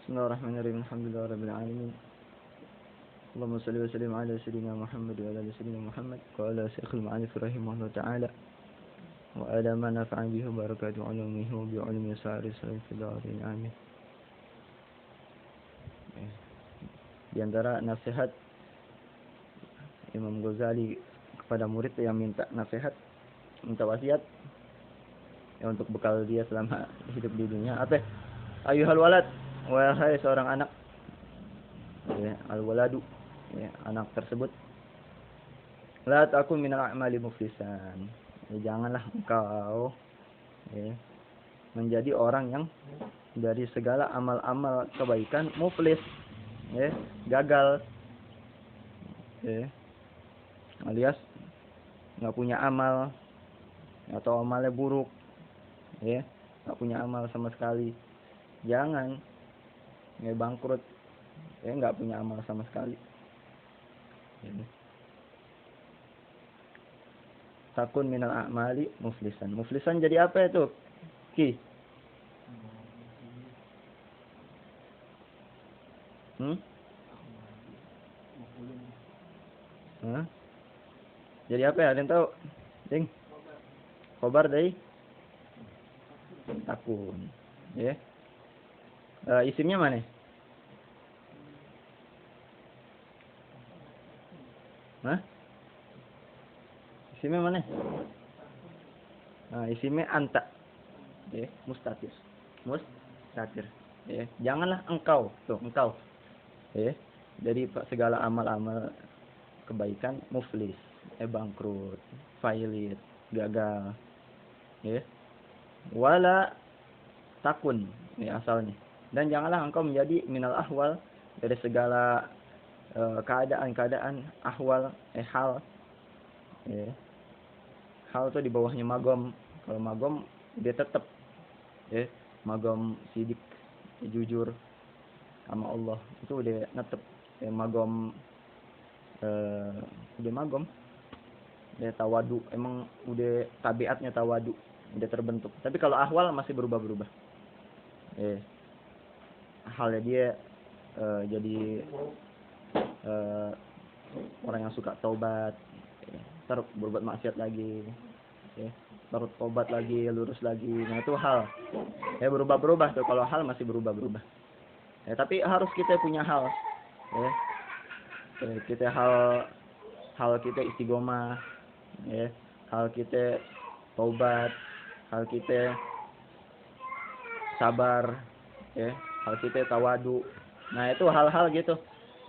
Bismillahirrahmanirrahim. Alhamdulillahirabbil alamin. Allahumma shalli wa sallim ala sayyidina Muhammad wa ala sayyidina Muhammad wa ala syekhil ma'arif rahimahullah ta'ala wa ala ma nafa'a bihi barakatuh ulumihi wa bi ulumi sa'ir fil darin amin. Di antara nasihat Imam Ghazali kepada murid yang minta nasihat, minta wasiat ya, untuk bekal dia selama hidup di dunia. Apa? Ayuhal walad, wahai seorang anak. Ya, al-waladu, ya, anak tersebut. La takun minal a'mali muflisan. Ya, janganlah engkau ya, menjadi orang yang dari segala amal-amal kebaikan muflis, ya, gagal. Ya. Alias nggak punya amal atau amalnya buruk, ya, nggak punya amal sama sekali. Jangan ya, bangkrut, ya, nggak punya amal sama sekali. Ya. Takun minal a'mali muflisan. Muflisan jadi apa itu, Ki? Hah? Jadi apa ya? Ada yang tahu? Ding. Khobar dari takun. Ya. Isimnya mana? Hah? Isimnya mana? Nah, isimnya anta. Ya, mustatir. Mustatir. Ya, janganlah engkau. Tuh, engkau. Ya. Dari segala amal-amal kebaikan muflis, bangkrut, failit, gagal. Ya. Wala takun, ini asalnya. Dan janganlah engkau menjadi minal ahwal, dari segala keadaan-keadaan, ahwal, hal. Ya. Hal itu di bawahnya magom. Kalau magom dia tetap, ya, magom sidik, jujur sama Allah, itu udah netep. Magom udah magom, udah tawadu, emang udah tabiatnya tawadu, udah terbentuk. Tapi kalau ahwal masih berubah-berubah. Halnya dia jadi orang yang suka taubat, terus berbuat maksiat lagi, terus taubat lagi, lurus lagi. Nah itu hal, berubah-berubah tuh. Kalau hal masih berubah-berubah. Tapi harus kita punya hal, ya. Kita hal kita istiqomah, ya. Hal kita taubat, hal kita sabar, ya. Hal kita tawadu. Nah itu hal-hal gitu.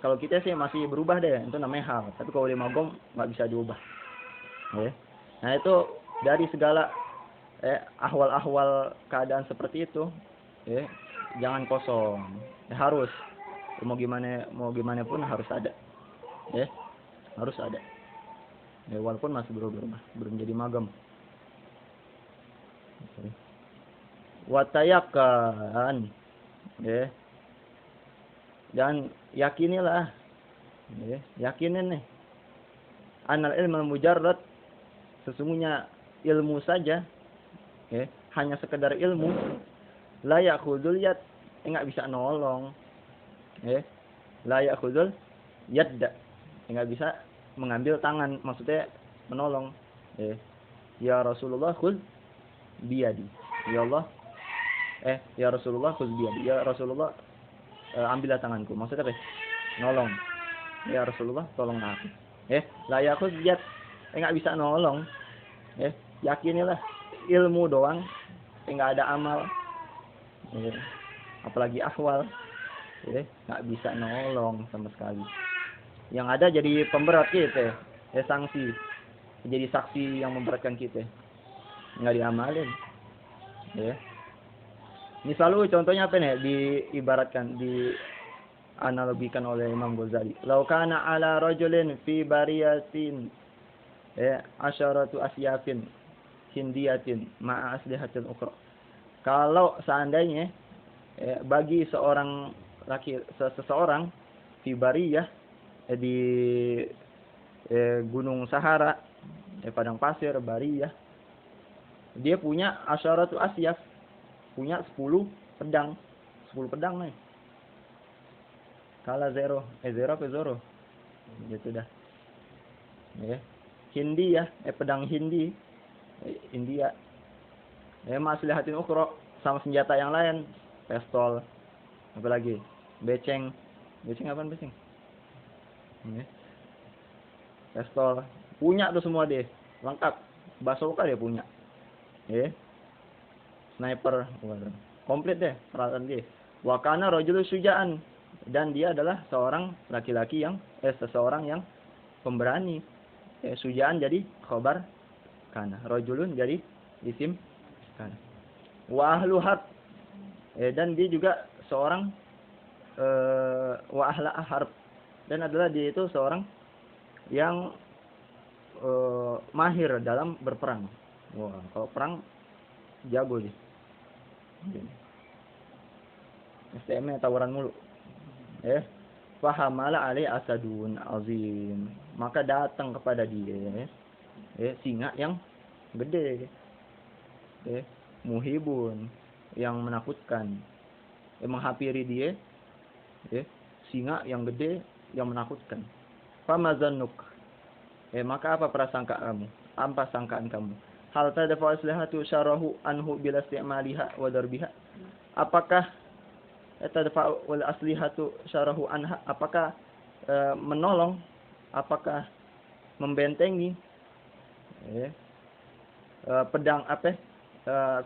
Kalau kita sih masih berubah deh, itu namanya hal. Tapi kalau di magom nggak bisa diubah, ya. Nah itu dari segala ahwal-ahwal keadaan seperti itu, ya, jangan kosong. Harus, mau gimana pun harus ada, ya, harus ada. Ya, walaupun masih berubah, belum jadi magam. Watayakan, ya, dan yakinilah, ya, yakinin nih, anal ilmu mujarrad, sesungguhnya ilmu saja, ya, hanya sekedar ilmu, la yakhudul yad, enggak bisa nolong, ya, la yakhudul yadda, enggak bisa mengambil tangan, maksudnya menolong, ya. Ya Rasulullah khudh biyadi, ya Allah, ya Rasulullah khudh biyadi, ya Rasulullah ambillah tanganku, maksudnya apa? Nolong. Ya Rasulullah tolong aku. La yakhudh yad, enggak bisa nolong. Yakinilah ilmu doang, enggak ada amal, apalagi ahwal, nggak bisa nolong sama sekali. Yang ada jadi pemberat kita, sanksi, jadi saksi yang memberatkan kita, nggak diamalin. Ya. Ini selalu contohnya apa nih? Diibaratkan, dianalogikan oleh Imam Ghazali. Lau kana ala rajulin fi bariyatin asyaratu asyafin hindiyatin ma'a aslihatin ukhra. Kalau seandainya bagi seseorang di bariyah, di gunung Sahara, padang pasir, bariyah, dia punya asyaratu asyaf, punya 10 pedang nih. Kala zero. Zero apa zoro? Gitu dah. Ya. Hindi ya. Pedang Hindi. India. Maslihatin ukhra, sama senjata yang lain. Pistol. Apa lagi? Beceng. Beceng apaan beceng? Ya. Pistol. Punya tuh semua dia. Lengkap. Bazooka dia punya. Ya. Sniper. Komplit deh peralatan dia. Wa kana rajulun syuja'an, dan dia adalah seorang laki-laki yang seseorang yang pemberani. Syuja'an jadi khobar kana, rajulun jadi isim kana. Wa ahlu harb, dan dia juga seorang wa ahla harb, dan adalah dia itu seorang yang mahir dalam berperang. Wah, kalau perang jago dia. STM-nya tawuran mulu. Fahamala alai asadun azim. Maka datang kepada dia singa yang gede. Muhibun, yang menakutkan. Menghampiri dia singa yang gede yang menakutkan. Famazannuk. Maka apa prasangka kamu? Apa sangkaan kamu? Hal tadfa aslihatu syarahu anhu bila isti'maliha wa darbiha. Apakah tadfa wal aslihatu syarahu anha, apakah menolong, apakah membentengi pedang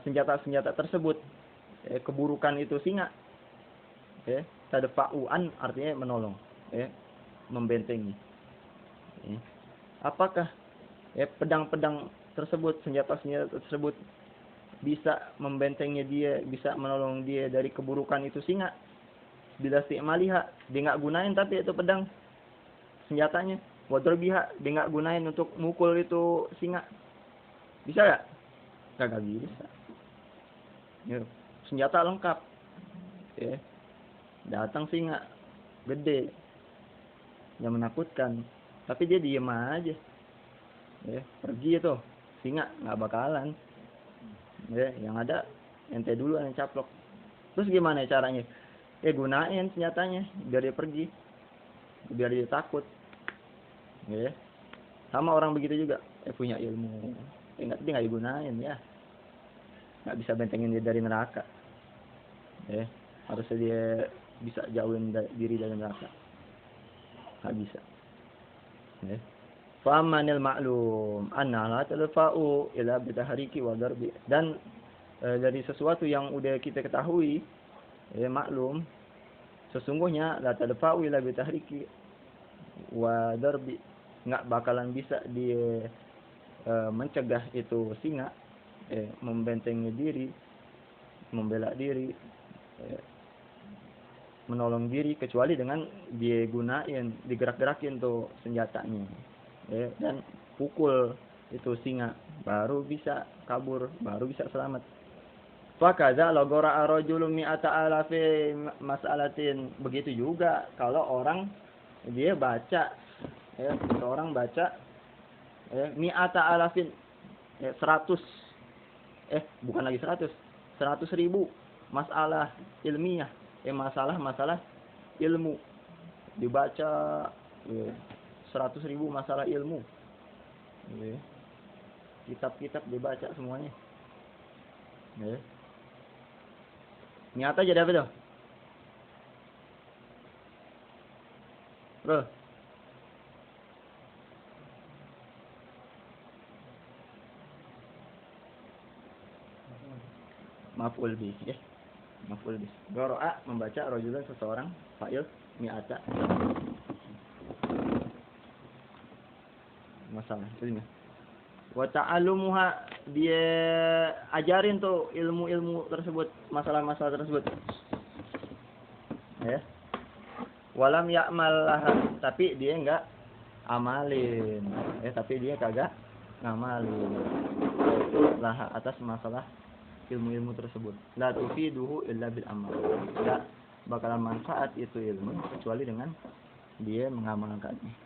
senjata-senjata tersebut, keburukan itu singa. Tadfa'uan artinya menolong, membentengi. Apakah pedang-pedang tersebut, senjata-senjata tersebut bisa membentengi dia, bisa menolong dia dari keburukan itu singa. Bila isti'maliha, dia nggak gunain tapi itu pedang senjatanya. Wadarbiha, dia nggak gunain untuk mukul itu singa. Bisa nggak? Nggak bisa. Senjata lengkap. Datang singa gede yang menakutkan, tapi dia diem aja. Pergi itu singa, nggak bakalan. Yang ada ente dulu yang caplok. Terus gimana caranya? Gunain senjatanya biar dia pergi, biar dia takut. Sama orang begitu juga, punya ilmu, dia nggak digunain ya, nggak bisa bentengin dia dari neraka. Harusnya dia bisa jauhin diri dari neraka, nggak bisa. Famanil ma'lum anna la tadfa'u ila bitahriki wa darbi, dan dari sesuatu yang udah kita ketahui, maklum, sesungguhnya la tadfa'u ila bitahriki wa darbi, nggak bakalan bisa dia mencegah itu singa, membentengi diri, membela diri, menolong diri, kecuali dengan dia gunain, digerak-gerakin tuh senjatanya. Dan pukul itu singa, baru bisa kabur, baru bisa selamat. Fakadza lagora arajulun mi'ata alafi mas'alatin. Begitu juga kalau orang dia baca, seorang baca mi'ata alafin, 100, bukan lagi 100.000 masalah ilmiah, masalah ilmu dibaca, 100.000 masalah ilmu, kitab-kitab dibaca semuanya. Nyata jadi apa tuh? Bro, maf'ul bih, maf'ul bih. Qara'a, membaca, rajulan seseorang, fa'il mi'ata. Masalah ilmu. Wa ta'allumuha, dia ajarin tuh ilmu-ilmu tersebut, masalah-masalah tersebut. Walam ya'mal laha, tapi dia enggak amalin. Tapi dia kagak ngamalin laha atas masalah ilmu-ilmu tersebut. La tufiduhu illa bil amal. Enggak bakalan manfaat itu ilmu kecuali dengan dia mengamalkannya.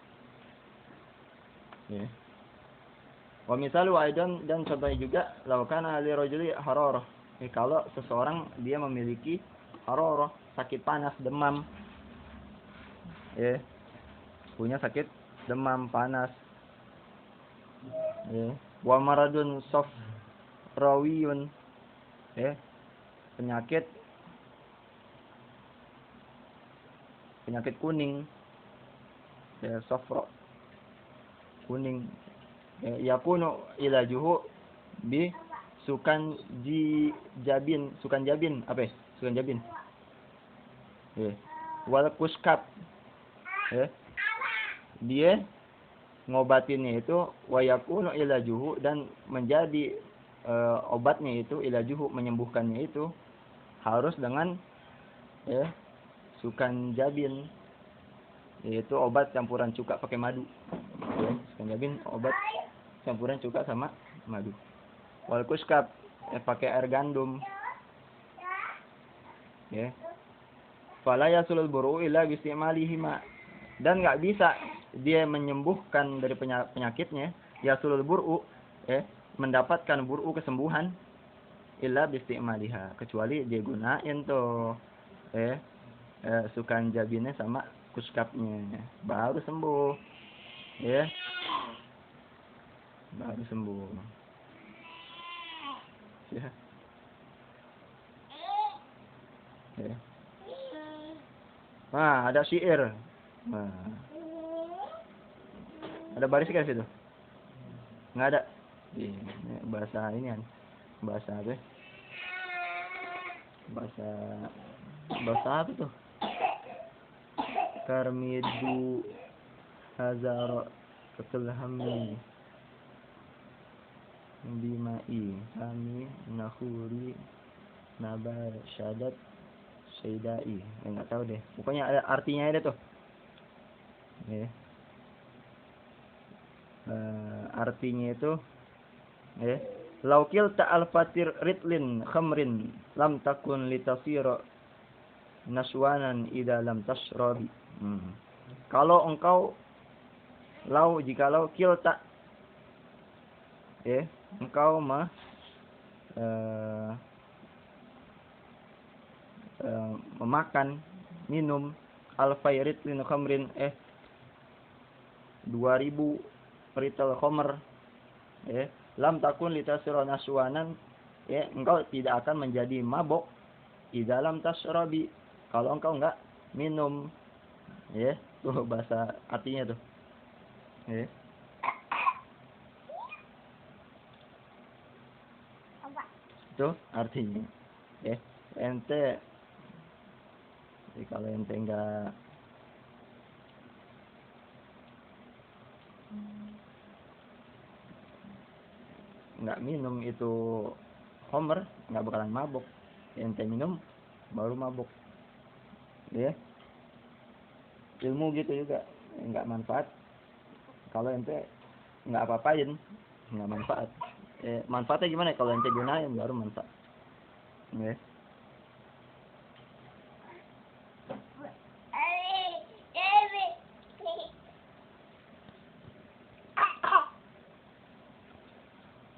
Wa misalu aidan, dan contohnya juga law kana li rajuli hararah. Kalau seseorang dia memiliki hararah, sakit panas, demam. punya sakit demam panas, wa maradun safrawiyun, penyakit kuning, safra kuning, yakunu ilajuhu bi sukan jabin apa ya? Sukan jabin, wal kuskap, dia ngobatinnya itu wayakunu ilajuhu, dan menjadi obatnya itu ilajuhu, menyembuhkannya itu harus dengan sukan jabin, yaitu obat campuran cuka pakai madu. Sukan jabin obat campuran cuka sama madu. Wal kuskap pakai air gandum. Fala yasulul bur'u illa bisti'malihima, dan nggak bisa dia menyembuhkan dari penyakitnya, yasulul bur'u, mendapatkan bur'u, kesembuhan, illa bisti'maliha, kecuali dia gunain tuh sukan jabinnya sama kuskapnya, baru sembuh, baru sembuh. Nah, ada syair. Nah, ada baris kan situ? Nggak ada. Ini bahasa ini kan. Bahasa apa? Bahasa apa tuh? Karmidu hazara ketelhami bimai kami nakhuri nabar syadat Saidai, nggak tahu deh. Pokoknya ada artinya ada tuh. Artinya itu, laukil ta'al fatir ritlin khamrin lam takun litasira naswanan idza lam tasrabi. Kalau engkau jikalau kilta, engkau memakan, minum al-fairit lin khamrin 2000 rital khamr, lam takun litasra naswanan, engkau tidak akan menjadi mabok di dalam tasrabi, kalau engkau enggak minum. Tuh bahasa artinya tuh. Itu artinya. Ente jadi kalau ente enggak minum itu homer, enggak bakalan mabuk. Ente minum baru mabuk. Ilmu gitu juga enggak manfaat kalau ente enggak apa-apain, enggak manfaat. Manfaatnya gimana? Kalau ente gunain baru manfaat.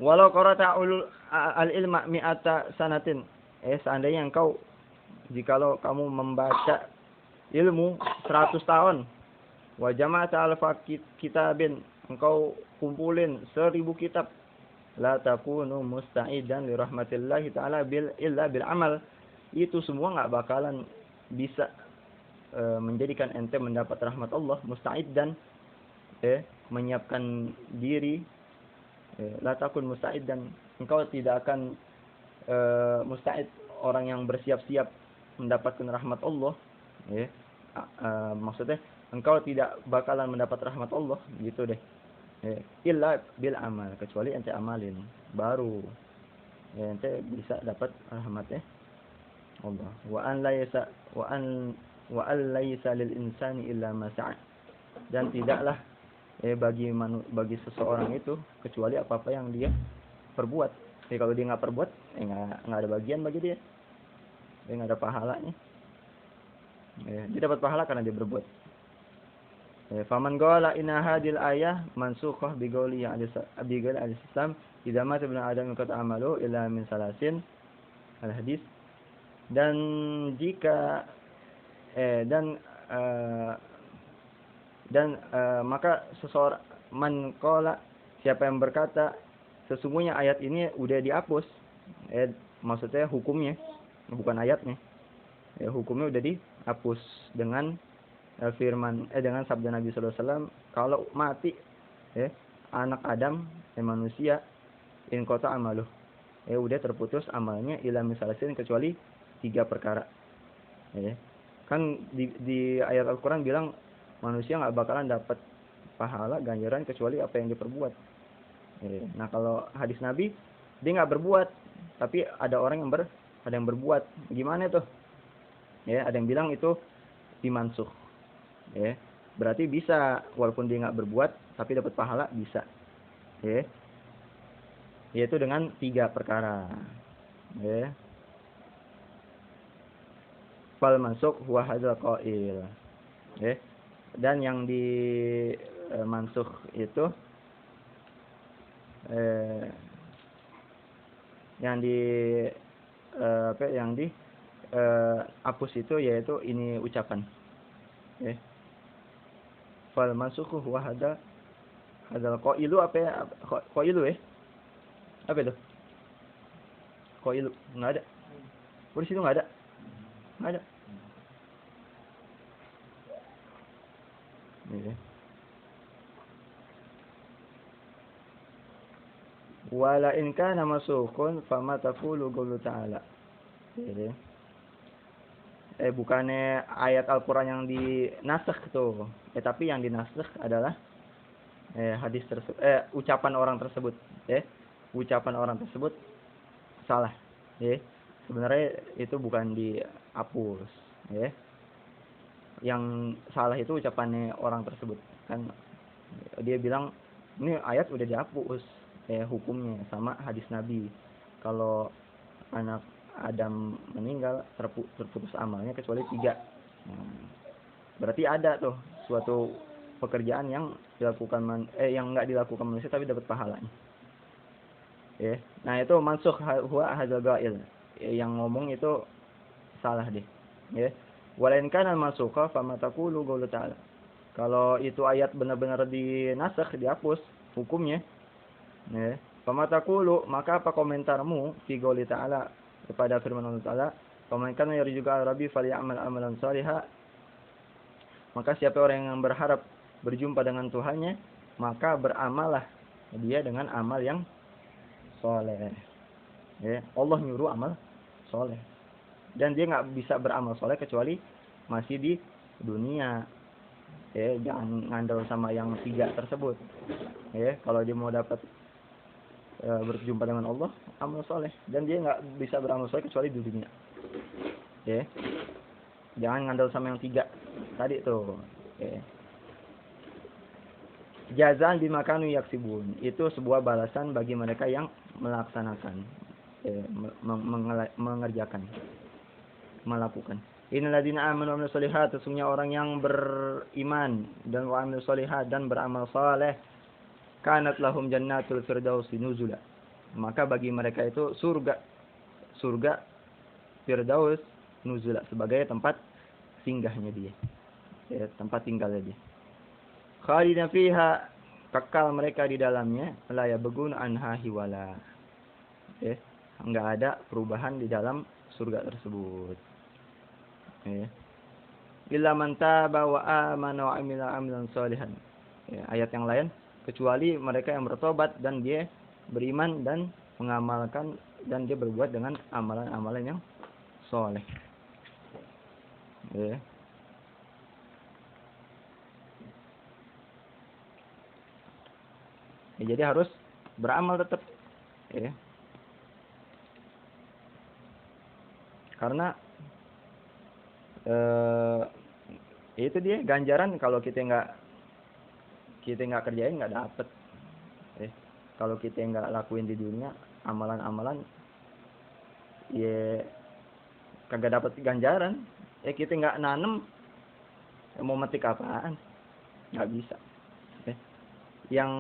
Walau qara'ta al-ilma mi'ata sanatin, seandainya engkau, jikalau kamu membaca ilmu 100 tahun, wa jama'ata alfa kitabin, engkau kumpulin 1000 kitab, la takunu musta'idan li rahmatillahi ta'ala illa bil amal, itu semua enggak bakalan bisa menjadikan ente mendapat rahmat Allah. Musta'idan, menyiapkan diri, la takun musta'id, dan engkau tidak akan musta'id, orang yang bersiap-siap mendapatkan rahmat Allah. Maksudnya engkau tidak bakalan mendapat rahmat Allah gitu deh. Illa bil amal, kecuali ente amalin baru ente bisa dapat rahmatnya Allah. Wa an laysa lil insani illa ma sa'a, dan tidaklah bagi seseorang itu kecuali apa-apa yang dia perbuat. Kalau dia nggak perbuat, nggak ada bagian bagi dia. Dia nggak ada pahalanya. Dia dapat pahala karena dia berbuat. Faman qala inna hadil ayah mansukhah bi qouli al-Islam idza mata ibnu adam qad amalu illa min salasin al-hadis. Dan jika Dan maka seseorang man qala, siapa yang berkata sesungguhnya ayat ini udah dihapus, maksudnya hukumnya, bukan ayatnya. Hukumnya udah dihapus dengan dengan sabda Nabi sallallahu alaihi wasallam, kalau mati anak Adam, manusia, in qata amaluh, udah terputus amalnya ila misalasin, kecuali 3 perkara. Kan di ayat Al-Qur'an bilang manusia nggak bakalan dapat pahala ganjaran kecuali apa yang diperbuat. Nah, kalau hadis Nabi, dia nggak berbuat, tapi ada orang yang ada yang berbuat. Gimana tuh? Ada yang bilang itu dimansuh. Berarti bisa, walaupun dia nggak berbuat, tapi dapat pahala, bisa. Yaitu dengan 3 perkara. Fal mansukh huwa hadzal qail. Dan yang di mansukh itu yang di hapus itu yaitu ini ucapan. Fal mansukh huwa hadzal qailu, apa ya? Qailu apa itu? Qailu enggak ada. Di situ enggak ada. Enggak ada. Wala in kana masukun fama taqulu qulu ta'ala. Bukannya ayat Al-Qur'an yang dinasakh tuh. Tapi yang dinasakh adalah hadis tersebut, ucapan orang tersebut. Ucapan orang tersebut salah. Sebenarnya itu bukan dihapus. Yang salah itu ucapannya orang tersebut. Kan dia bilang ini ayat udah dihapus hukumnya sama hadis Nabi. Kalau anak Adam meninggal terputus amalnya kecuali 3. Berarti ada tuh suatu pekerjaan yang dilakukan yang enggak dilakukan manusia tapi dapat pahalanya. Nah, itu mansukh huwa hadzal qail. Yang ngomong itu salah deh. Walain kana mansukha fama taqulu qulu ta'ala. Kalau itu ayat benar-benar dinasakh, dihapus hukumnya, fama taqulu, maka apa komentarmu fi qouli ta'ala, kepada firman Allah Ta'ala, faman kana yarjuka rabbi falyamal amalan shaliha, maka siapa orang yang berharap berjumpa dengan Tuhannya, maka beramallah dia dengan amal yang soleh. Allah nyuruh amal soleh, dan dia nggak bisa beramal soleh kecuali masih di dunia. Jangan ngandel sama yang 3 tersebut. Kalau dia mau dapat berjumpa dengan Allah, amal soleh, dan dia nggak bisa beramal soleh kecuali di dunia. Jangan ngandel sama yang 3 tadi tuh. Jazaan bima kanu yaksibun, itu sebuah balasan bagi mereka yang melaksanakan, mengerjakan, melakukan. Innal ladzina amanu wa amilus sholihat, sesungguhnya orang yang beriman dan wa amilus sholihat dan beramal saleh, kanat lahum jannatul firdausi nuzula, maka bagi mereka itu surga firdaus nuzula, sebagai tempat singgahnya dia, tempat tinggalnya dia. Khalidina fiha, kekal mereka di dalamnya, la yabghun anha hiwala. Enggak ada perubahan di dalam surga tersebut. Illa man taba wa amana wa amila amalan sholihan. Ayat yang lain, kecuali mereka yang bertobat dan dia beriman dan mengamalkan, dan dia berbuat dengan amalan-amalan yang soleh. Jadi harus beramal tetap. Karena itu dia ganjaran, kalau kita nggak kerjain nggak dapet. Kalau kita nggak lakuin di dunia amalan-amalan, kagak dapet ganjaran. Kita nggak nanem, mau metik apaan? Nggak bisa. Yang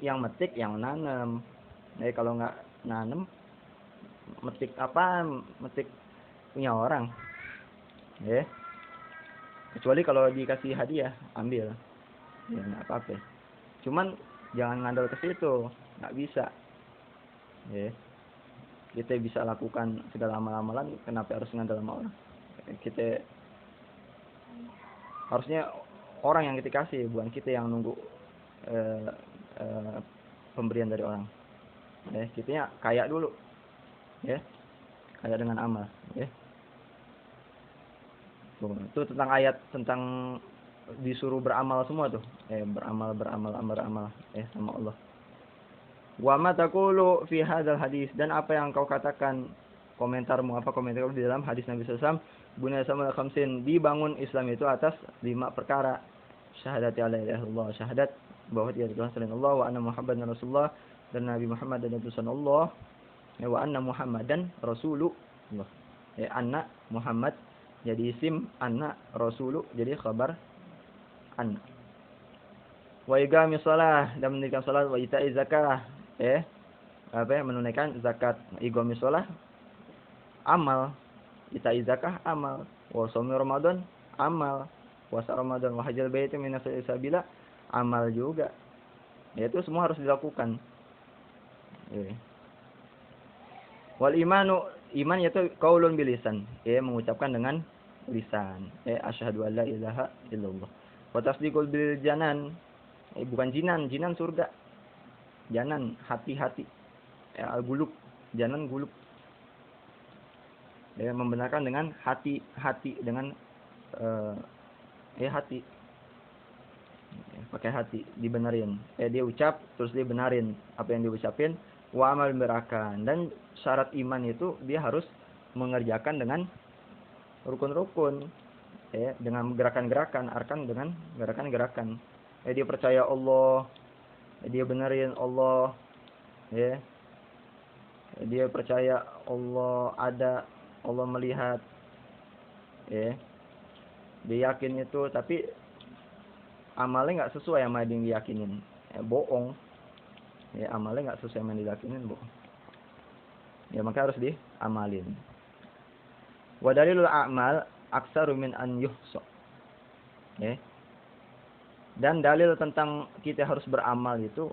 metik yang nanem. Kalau nggak nanem, metik apaan? Metik punya orang. Kecuali kalau dikasih hadiah, ambil. Ya nggak apa-apa. Cuman jangan ngandal ke situ, nggak bisa. Ya, kita bisa lakukan segala amal-amalan, kenapa harus ngandal sama orang? Kita harusnya orang yang kita kasih, bukan kita yang nunggu eh, eh, pemberian dari orang. Ya, kita kaya dulu, ya, kaya dengan amal. Ya, itu tentang ayat tentang disuruh beramal semua tuh, beramal sama Allah. Wa ma taqulu fi hadzal hadis, dan apa yang kau katakan, komentarmu apa komentar di dalam hadis Nabi sallallahu alaihi wasallam, bunya sama khamsin, dibangun Islam itu atas 5 perkara. Syahadat la ilaha illallah, syahadat bahwa tiada Tuhan selain Allah, wa anna Muhammadan Rasulullah, dan Nabi Muhammad adalah utusan Allah, wa anna Muhammadan Rasulullah. Anna Muhammad jadi isim, anna Rasulu jadi khabar anna. Wa iqami shalah, dan mendirikan salat, wa ita'i zakah, menunaikan zakat. Iqami shalah amal, ita'i zakah amal, wa shaumi Ramadan amal, puasa Ramadan, wa hajjal bait min sabila amal juga. Itu semua harus dilakukan. Wal imanu, iman yaitu qaulun bil lisan, mengucapkan dengan lisan, asyhadu alla ilaha illallah. Wa tasdiqul bil janan, bukan jinan, jinan surga. Janan hati-hati. Gulub, janan gulub. Membenarkan dengan hati dengan hati. Pakai hati dibenerin. Dia ucap terus dia benarin apa yang dia ucapin. Wa amal berakan, dan syarat iman itu dia harus mengerjakan dengan rukun-rukun, dengan gerakan-gerakan, arkan dengan gerakan-gerakan. Dia percaya Allah, dia benerin Allah, dia percaya Allah ada, Allah melihat, dia yakin itu, tapi amalnya nggak sesuai sama yang diyakinin, bohong. Amalnya nggak sesuai yang diyakinin, bohong. Maka harus diamalin. Wa dalilul a'mal aksaru min an yuhsa. Dan dalil tentang kita harus beramal itu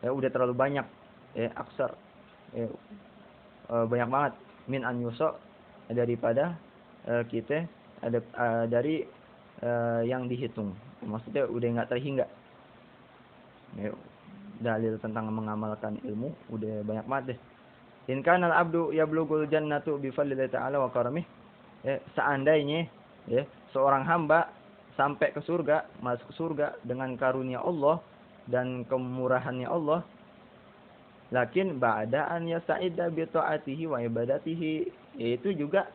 udah terlalu banyak, aksar, banyak banget, min an yuhsa, daripada kita ada dari yang dihitung. Maksudnya udah nggak terhingga. Dalil tentang mengamalkan ilmu udah banyak banget deh. In kana al-abdu yablughul jannatu bi fadlillahi ta'ala wa karamih. Seandainya seorang hamba sampai ke surga, masuk ke surga dengan karunia Allah dan kemurahannya Allah, lakin ba'da an yasta'idda bi ta'atihi wa ibadatihi, itu juga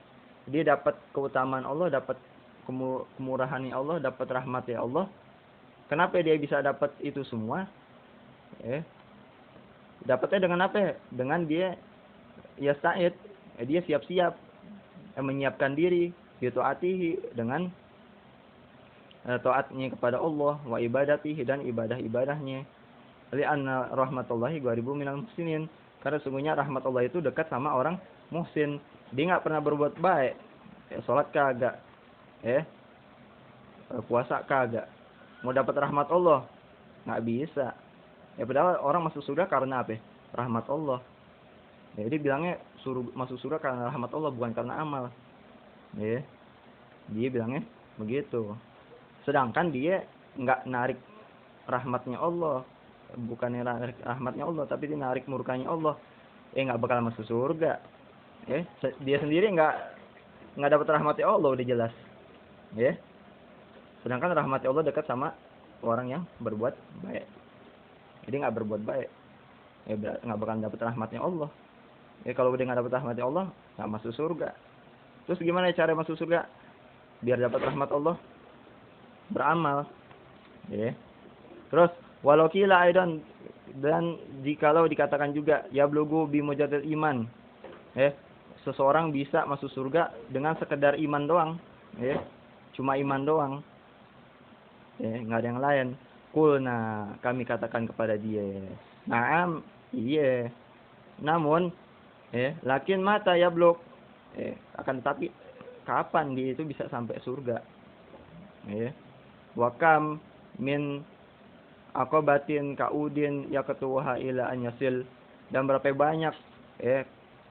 dia dapat keutamaan Allah, dapat kemurahannya Allah, dapat rahmatnya Allah. Kenapa dia bisa dapat itu semua? Dapatnya dengan apa? Dengan dia yasta'id, dia siap-siap, menyiapkan diri bitaatihi, dengan taatnya kepada Allah, wa ibadatihi, dan ibadah-ibadahnya. Li'anna rahmatullahi qaribu minal muhsinin, karena sungguhnya rahmat Allah itu dekat sama orang muhsin. Dia nggak pernah berbuat baik, salat kagak, puasa kagak, mau dapat rahmat Allah nggak bisa. Padahal orang masuk surga karena apa? Rahmat Allah. Jadi bilangnya masuk surga karena rahmat Allah, bukan karena amal. Dia bilangnya begitu. Sedangkan dia nggak narik rahmatnya Allah, bukannya narik rahmatnya Allah, tapi dia narik murkanya Allah. Nggak bakal masuk surga. Dia sendiri nggak dapat rahmatnya Allah, udah jelas. Sedangkan rahmatnya Allah dekat sama orang yang berbuat baik. Jadi nggak berbuat baik, nggak bakal dapat rahmatnya Allah. Kalau udah nggak dapat rahmatnya Allah, nggak masuk surga. Terus gimana cara masuk surga? Biar dapat rahmat Allah, beramal. Terus walau kila aidan, dan jikalau dikatakan juga ya blogu bi mujarrad iman, seseorang bisa masuk surga dengan sekedar iman doang, cuma iman doang, nggak ada yang lain. Kulna, kami katakan kepada dia, naam, iya, namun lakin mata ya blok, akan tetapi kapan dia itu bisa sampai surga? Ya. Wa kam min aqabatin kaudin yaqtuha ila an yasil, dan berapa banyak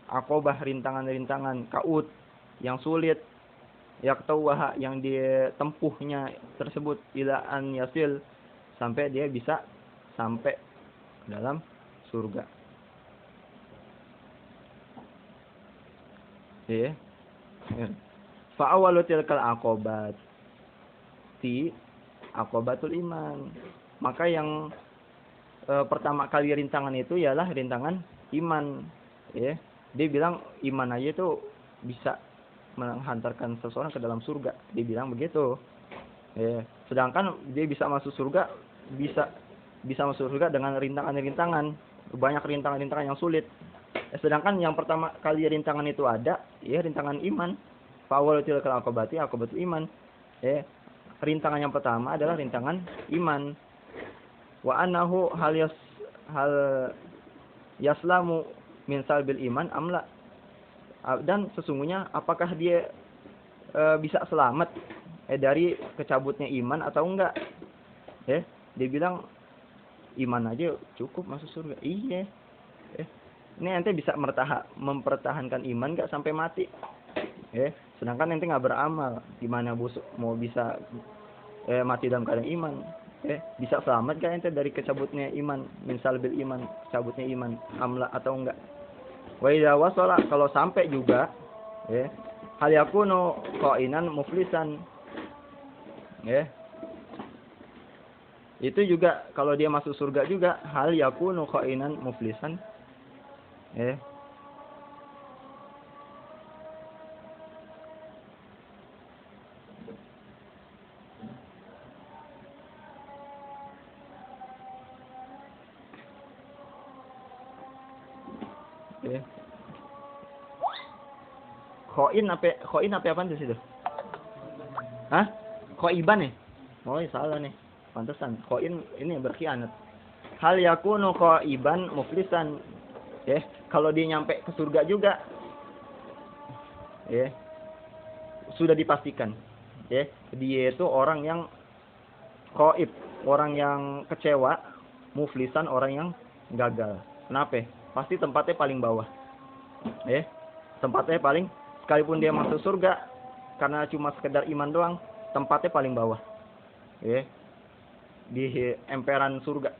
aqabah, rintangan-rintangan, kaud yang sulit, yaqtuha yang ditempuhnya tersebut, ila an yasil sampai dia bisa sampai dalam surga. Ya. Fa awwalu tilkal aqabati aqabatul iman. Maka yang pertama kali rintangan itu ialah rintangan iman. Ya. Dia bilang iman aja itu bisa menghantarkan seseorang ke dalam surga. Dia bilang begitu. Ya. Sedangkan dia bisa masuk surga, bisa masuk surga dengan rintangan-rintangan, banyak rintangan-rintangan yang sulit. Sedangkan yang pertama kali rintangan itu ada, ya rintangan iman. Fa awwalu tilkal aqabati aqabatul iman. Ya. Rintangan yang pertama adalah rintangan iman. Wa annahu hal yaslamu min salbil iman amla, dan sesungguhnya apakah dia bisa selamat dari kecabutnya iman atau enggak. Dia bilang iman aja cukup masuk surga. Iya. Ini ente bisa mempertahankan iman enggak sampai mati. Sedangkan ente enggak beramal, gimana mau bisa mati dalam keadaan iman. Bisa selamat kan ente dari kecabutnya iman, min salbil iman, cabutnya iman, amla atau enggak. Wa idza wasala, kalau sampai juga, hal yakunu qainan muflisan. Itu juga kalau dia masuk surga juga, hal yakunu qainan muflisan. Khoin apa apaan di situ? Hah? Khoiban nih? Oh, salah nih. Pantesan. Khoin ini berkhianat. Hal yakunu khoiban muflisan. Kalau dia nyampe ke surga juga, sudah dipastikan. Dia itu orang yang khoib, orang yang kecewa, muflisan, orang yang gagal. Kenapa? Pasti tempatnya paling bawah. Tempatnya paling, sekalipun dia masuk surga karena cuma sekedar iman doang, tempatnya paling bawah. Di emperan surga.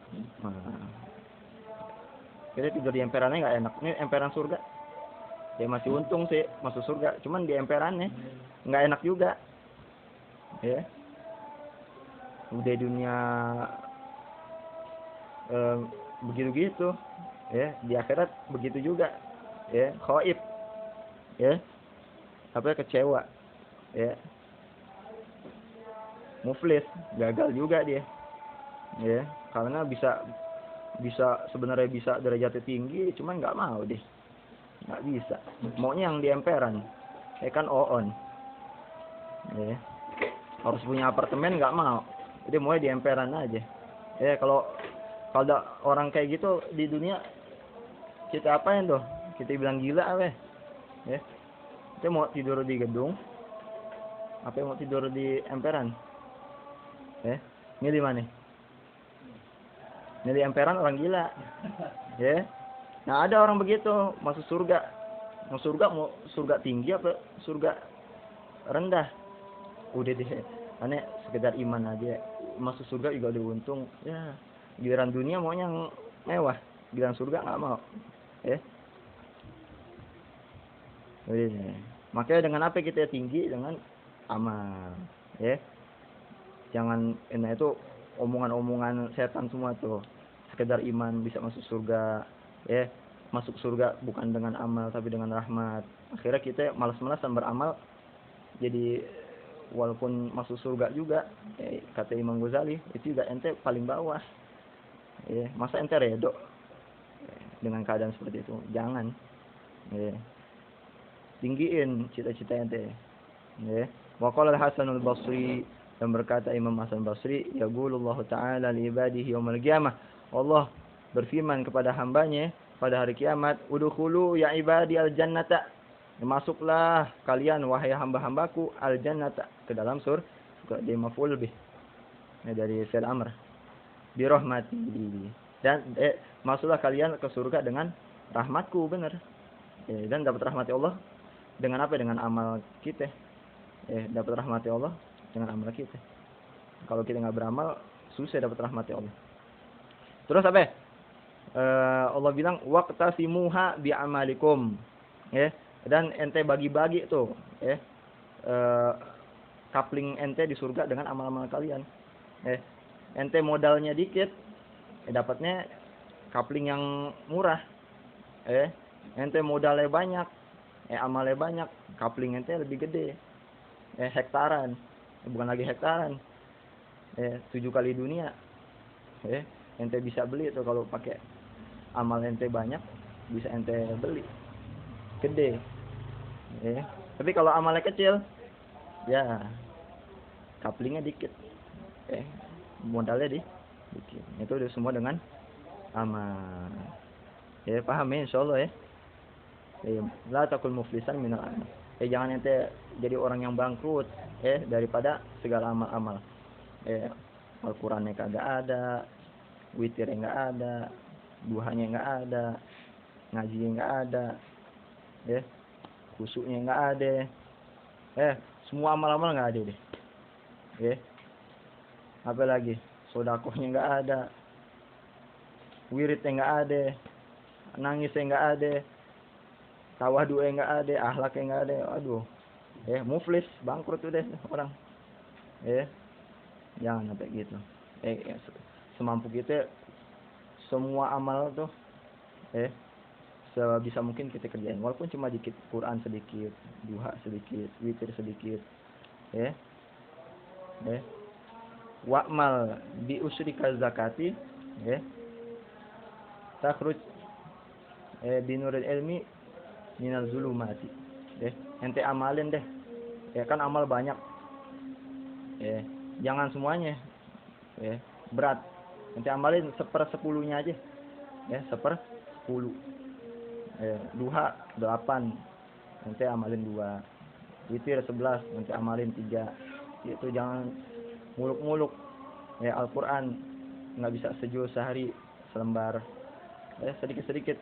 Kita tidur di emperannya nggak enak. Ini emperan surga. Ya masih untung sih masuk surga. Cuman di emperannya nggak enak juga. Udah dunia begitu-gitu. Di akhirat begitu juga. Khaib. Kecewa. Muflis, gagal juga dia. Karena bisa sebenarnya bisa derajatnya tinggi, cuman nggak mau deh. Nggak bisa. Maunya yang di emperan. Kan on. Harus punya apartemen nggak mau. Jadi mau di emperan aja. Kalau ada orang kayak gitu di dunia, kita apain tuh? Kita bilang gila weh. Kita mau tidur di gedung, apa mau tidur di emperan? Milih mana? Milih emperan orang gila. Nah ada orang begitu masuk surga. Mau surga tinggi apa surga rendah? Udah deh, aneh sekedar iman aja. Masuk surga juga udah untung. Giliran dunia maunya yang mewah, giliran surga nggak mau. Makanya dengan apa kita tinggi? Dengan amal. Jangan itu omongan-omongan setan semua tuh. Sekedar iman bisa masuk surga. Masuk surga bukan dengan amal tapi dengan rahmat. Akhirnya kita malas-malasan beramal. Jadi walaupun masuk surga juga, kata Imam Ghazali, itu juga ente paling bawah. Masa ente redo dengan keadaan seperti itu? Jangan. Tinggiin cita-cita ente. Wa qala al-Hasan al-Basri, dan berkata Imam Hasan Basri, yaqulullahu ta'ala li ibadihi yaumil qiyamah, Allah berfirman kepada hambanya pada hari kiamat, udkhulu ya ibadi al-jannata, masuklah kalian wahai hamba-hambaku al-jannata, ke dalam suka dia maf'ul bih. Dari fi'il amr. Bi rahmati. Dan masuklah kalian ke surga dengan rahmatku, benar. Dan dapat rahmati Allah dengan apa? Dengan amal kita. Dapat rahmati Allah dengan amal kita. Kalau kita nggak beramal, susah dapat rahmati Allah. Terus apa? Allah bilang waqtasimuha bi amalikum. Dan ente bagi-bagi tuh, kapling ente di surga dengan amal-amal kalian. Ente modalnya dikit, dapatnya kapling yang murah. Ente modalnya banyak, amalnya banyak, kapling ente lebih gede. Hektaran, bukan lagi hektaran. 7 kali dunia. Ente bisa beli tuh kalau pakai amal ente banyak, bisa ente beli. Gede. Tapi kalau amalnya kecil, ya kaplingnya dikit. Modalnya dikit. Itu udah semua dengan amal. Paham ya insyaallah ya. La takul muflisan minal amal. Jangan ente jadi orang yang bangkrut daripada segala amal-amal. Al-Qur'annya kagak ada, witirnya enggak ada, duhanya enggak ada, ngajinya enggak ada. Khusyuknya enggak ada. Semua amal-amal enggak ada deh. Apa lagi? Sedekahnya enggak ada. Wiridnya enggak ada. Nangisnya enggak ada. Tawadhu'nya enggak ada, akhlaknya enggak ada. Aduh. Muflis, bangkrut udah orang. Jangan sampai gitu. Semampu kita semua amal tuh sebisa mungkin kita kerjain, walaupun cuma dikit. Quran sedikit, duha sedikit, witir sedikit. Wa'mal bi usrika zakati takhruj binuril ilmi minal zulumati. Ente amalin deh. Kan amal banyak. Jangan semuanya. Berat. Ente amalin 1/10-nya aja. 1/10. Duha 8. Ente amalin 2. Witir 11. Ente amalin 3. Itu jangan muluk-muluk. Al-Qur'an enggak bisa sejuz sehari selembar. Sedikit-sedikit.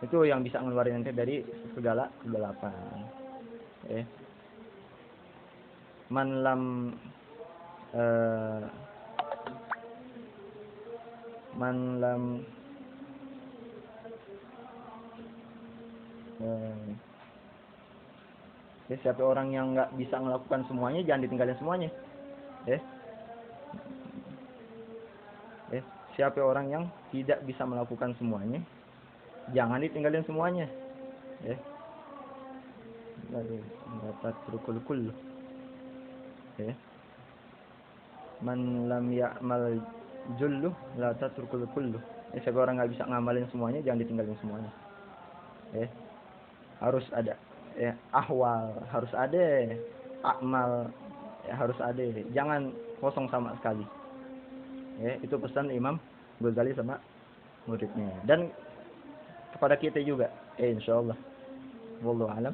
Itu yang bisa ngeluarin ente dari segala kegelapan. Man lam siapa orang yang nggak bisa melakukan semuanya, jangan ditinggalin semuanya. Siapa orang yang tidak bisa melakukan semuanya, jangan ditinggalin semuanya. Dapat rukul kullu. Man lam ya'mal jullu la tatrukul kullu. Siapa orang nggak bisa ngamalin semuanya, jangan ditinggalin semuanya. Harus ada ahwal, harus ada akmal, harus ada. Jangan kosong sama sekali. Itu pesan Imam Ghazali sama muridnya. Dan kepada kita juga, insyaallah. Wallahu a'lam.